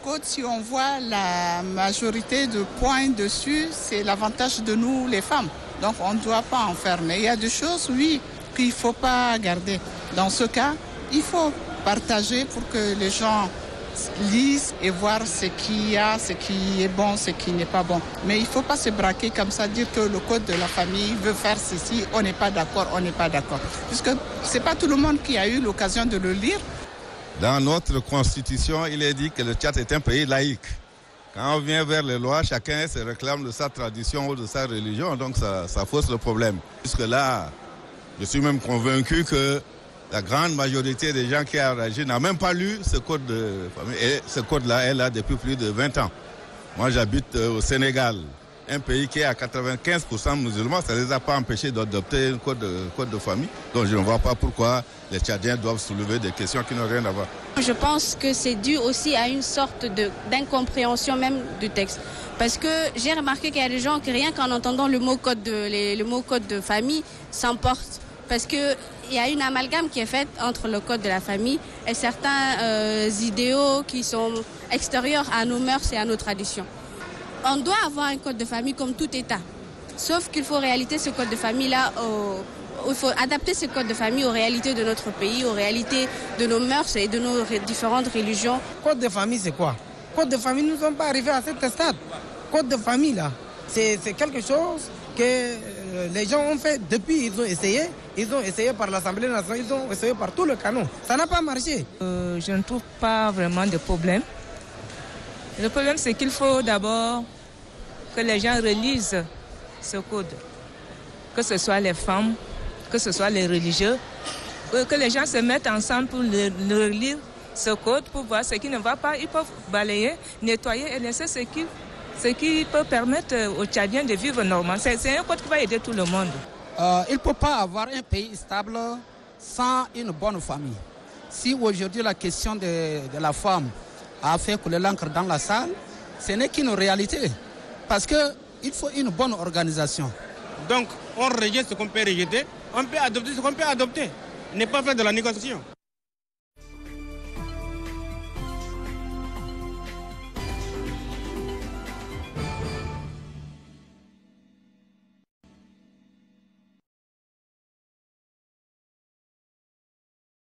code, si on voit la majorité de points dessus, c'est l'avantage de nous, les femmes. Donc on ne doit pas enfermer. Il y a des choses, oui, qu'il ne faut pas garder. Dans ce cas, il faut partager pour que les gens lisent et voir ce qu'il y a, ce qui est bon, ce qui n'est pas bon. Mais il ne faut pas se braquer comme ça, dire que le code de la famille veut faire ceci, on n'est pas d'accord, on n'est pas d'accord. Puisque ce n'est pas tout le monde qui a eu l'occasion de le lire. Dans notre constitution, il est dit que le Tchad est un pays laïque. Quand on vient vers les lois, chacun se réclame de sa tradition ou de sa religion, donc ça fausse le problème. Puisque là, je suis même convaincu que la grande majorité des gens qui ont réagi n'ont même pas lu ce code de famille. Et ce code-là est là depuis plus de 20 ans. Moi, j'habite au Sénégal, un pays qui est à 95% musulmans. Ça ne les a pas empêchés d'adopter un code de famille. Donc, je ne vois pas pourquoi les Tchadiens doivent soulever des questions qui n'ont rien à voir. Je pense que c'est dû aussi à une sorte d'incompréhension même du texte. Parce que j'ai remarqué qu'il y a des gens qui, rien qu'en entendant le mot code de famille, s'emportent. Parce qu'il y a une amalgame qui est faite entre le code de la famille et certains idéaux qui sont extérieurs à nos mœurs et à nos traditions. On doit avoir un code de famille comme tout État. Sauf qu'il faut réaliser ce code de famille-là, il faut adapter ce code de famille aux réalités de notre pays, aux réalités de nos mœurs et de nos différentes religions. Code de famille, c'est quoi? Code de famille, nous ne sommes pas arrivés à cet stade. Code de famille, là, c'est quelque chose que les gens ont fait depuis, ils ont essayé par l'Assemblée nationale, ils ont essayé par tout le canon. Ça n'a pas marché. Je ne trouve pas vraiment de problème. Le problème, c'est qu'il faut d'abord que les gens relisent ce code. Que ce soit les femmes, que ce soit les religieux, que les gens se mettent ensemble pour le relire ce code, pour voir ce qui ne va pas. Ils peuvent balayer, nettoyer et laisser ce qui peut permettre aux Tchadiens de vivre normalement. C'est un code qui va aider tout le monde. Il ne peut pas avoir un pays stable sans une bonne famille. Si aujourd'hui la question de la femme a fait couler l'encre dans la salle, ce n'est qu'une réalité. Parce qu'il faut une bonne organisation. Donc on rejette ce qu'on peut rejeter, on peut adopter ce qu'on peut adopter. Ne pas faire de la négociation.